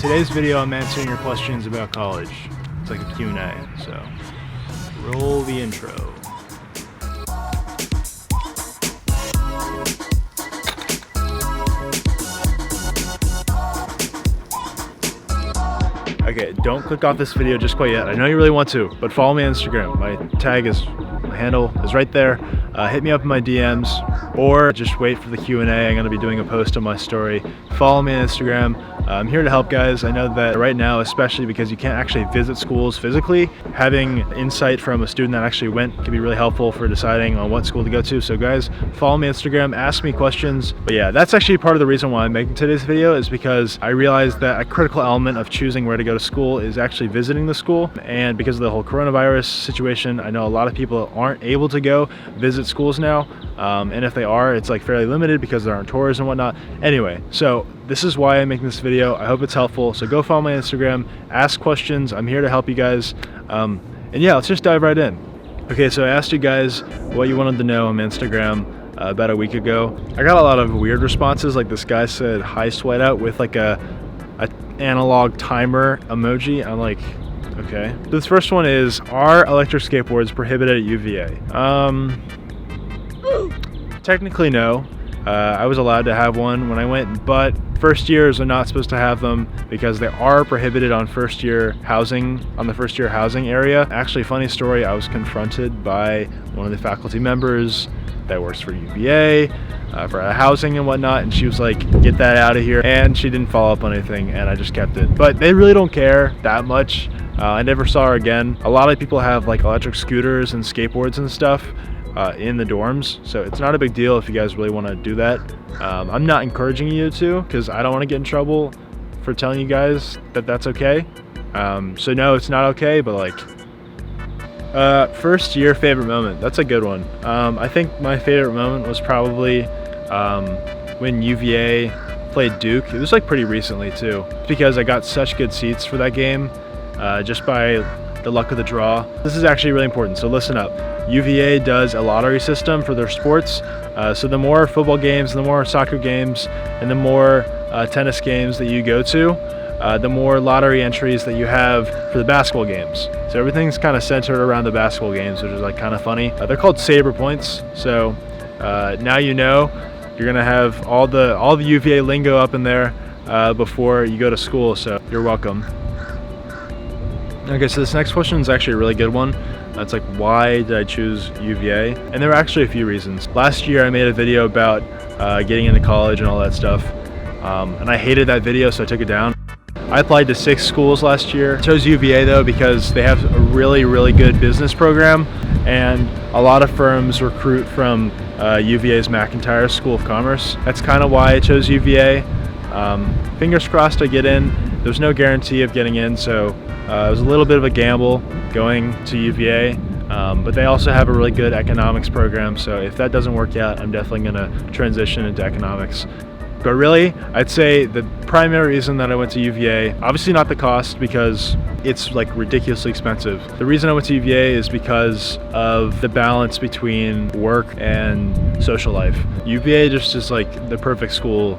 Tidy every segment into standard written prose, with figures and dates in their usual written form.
today's video I'm answering your questions about college. It's like a Q&A, so roll the intro. Okay, don't click off this video just quite yet. I know you really want to, but follow me on Instagram. My handle is right there. Hit me up in my DMs, or just wait for the Q&A. I'm gonna be doing a post on my story. Follow me on Instagram. I'm here to help, guys. I know that right now, especially because you can't actually visit schools physically, having insight from a student that actually went can be really helpful for deciding on what school to go to. So guys, follow me on Instagram, ask me questions. But yeah, that's actually part of the reason why I'm making today's video, is because I realized that a critical element of choosing where to go to school is actually visiting the school. And because of the whole coronavirus situation, I know a lot of people aren't able to go visit schools now. And if they are, it's like fairly limited because there aren't tours and whatnot. Anyway, so this is why I'm making this video. I hope it's helpful. So go follow my Instagram, ask questions. I'm here to help you guys. And yeah, let's just dive right in. Okay, so I asked you guys what you wanted to know on Instagram about a week ago. I got a lot of weird responses. Like this guy said, "Hi Sweatout," with like a analog timer emoji. I'm like, okay. So this first one is, are electric skateboards prohibited at UVA? Technically no. I was allowed to have one when I went, but first years are not supposed to have them because they are prohibited on first year housing, on the first year housing area. Actually, funny story, I was confronted by one of the faculty members that works for UVA for housing and whatnot, and she was like, "Get that out of here," and she didn't follow up on anything, and I just kept it. But they really don't care that much. I never saw her again. A lot of people have like electric scooters and skateboards and stuff in the dorms, so it's not a big deal if you guys really want to do that. I'm not encouraging you to, because I don't want to get in trouble for telling you guys that that's okay. So no, it's not okay, but like first year favorite moment, that's a good one. I think my favorite moment was probably when UVA played Duke. It was like pretty recently too, because I got such good seats for that game just by the luck of the draw. This is actually really important, so listen up. UVA does a lottery system for their sports. So the more football games, the more soccer games, and the more tennis games that you go to, the more lottery entries that you have for the basketball games. So everything's kind of centered around the basketball games, which is like kind of funny. They're called Sabre points. So now you know, you're gonna have all the UVA lingo up in there before you go to school. So you're welcome. Okay, so this next question is actually a really good one. It's like, why did I choose UVA? And there were actually a few reasons. Last year I made a video about getting into college and all that stuff, and I hated that video, so I took it down. I applied to 6 schools last year. I chose UVA though because they have a really, really good business program, and a lot of firms recruit from UVA's McIntyre School of Commerce. That's kind of why I chose UVA. Fingers crossed I get in. There's no guarantee of getting in, so it was a little bit of a gamble going to UVA, but they also have a really good economics program, so if that doesn't work out, I'm definitely going to transition into economics. But really, I'd say the primary reason that I went to UVA, obviously not the cost, because it's like ridiculously expensive. The reason I went to UVA is because of the balance between work and social life. UVA just is like the perfect school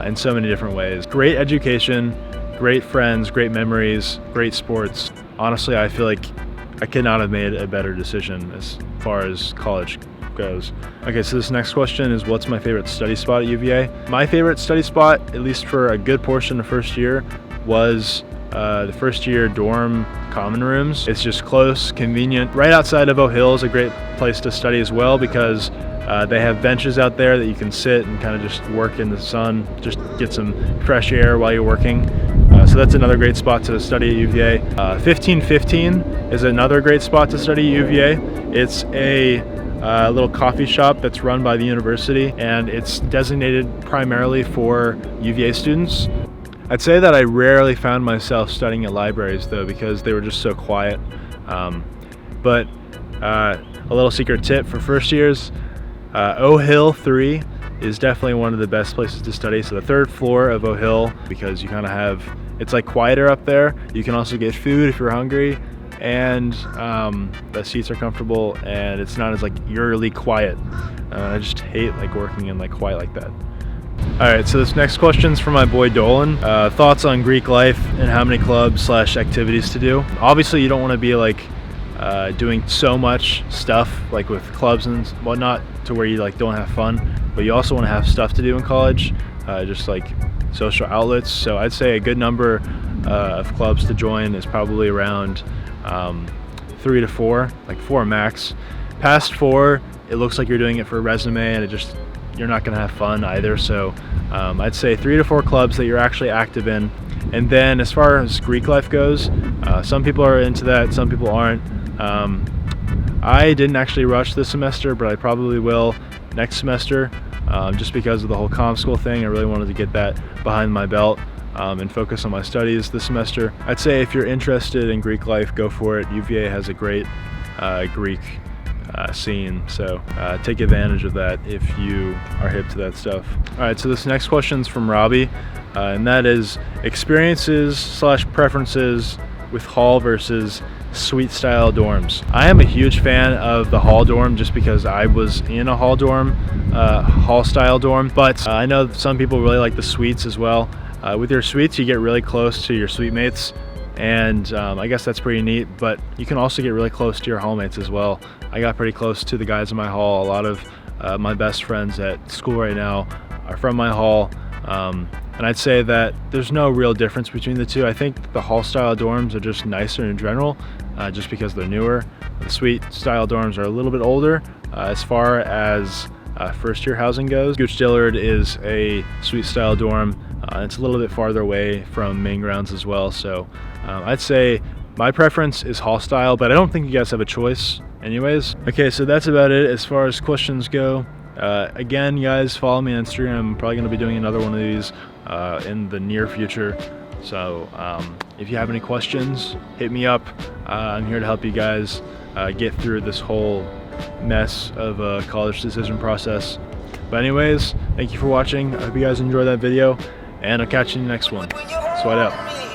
in so many different ways. Great education, great friends, great memories, great sports. Honestly, I feel like I could not have made a better decision as far as college goes. Okay, so this next question is, what's my favorite study spot at UVA? My favorite study spot, at least for a good portion of first year, was the first year dorm common rooms. It's just close, convenient. Right outside of O'Hill is a great place to study as well, because they have benches out there that you can sit and kind of just work in the sun, just get some fresh air while you're working. So that's another great spot to study at UVA. 1515 is another great spot to study at UVA. It's a little coffee shop that's run by the university, and it's designated primarily for UVA students. I'd say that I rarely found myself studying at libraries though, because they were just so quiet. But a little secret tip for first years, O'Hill 3 is definitely one of the best places to study. So the 3rd floor of O'Hill, because you kind of have, it's like quieter up there. You can also get food if you're hungry, and the seats are comfortable, and it's not as like eerily quiet. I just hate like working in like quiet like that. Alright, so this next question's from my boy Dolan. Thoughts on Greek life and how many clubs / activities to do. Obviously you don't want to be like doing so much stuff like with clubs and whatnot to where you like don't have fun, but you also want to have stuff to do in college, just like social outlets. So I'd say a good number of clubs to join is probably around 3 to 4, like 4 max. Past 4, it looks like you're doing it for a resume and you're not going to have fun either. So I'd say 3 to 4 clubs that you're actually active in. And then as far as Greek life goes, some people are into that, some people aren't. I didn't actually rush this semester, but I probably will next semester, just because of the whole comm school thing. I really wanted to get that behind my belt and focus on my studies this semester. I'd say if you're interested in Greek life, go for it. UVA has a great Greek scene, so take advantage of that if you are hip to that stuff. Alright, so this next question's from Robbie, and that is experiences / preferences with hall versus suite style dorms. I am a huge fan of the hall dorm just because I was in a hall dorm, hall style dorm, but I know some people really like the suites as well. With your suites you get really close to your suite mates, and I guess that's pretty neat, but you can also get really close to your hallmates as well. I got pretty close to the guys in my hall. A lot of my best friends at school right now are from my hall, and I'd say that there's no real difference between the two. I think the hall style dorms are just nicer in general, just because they're newer. The suite style dorms are a little bit older as far as first year housing goes. Gooch Dillard is a suite style dorm. It's a little bit farther away from main grounds as well, so I'd say my preference is hall style, but I don't think you guys have a choice anyways. Okay, so that's about it as far as questions go. Again, guys, follow me on Instagram. I'm probably going to be doing another one of these in the near future, so if you have any questions, hit me up. I'm here to help you guys get through this whole mess of a college decision process. But anyways, thank you for watching. I hope you guys enjoyed that video, and I'll catch you in the next one. Sweat out.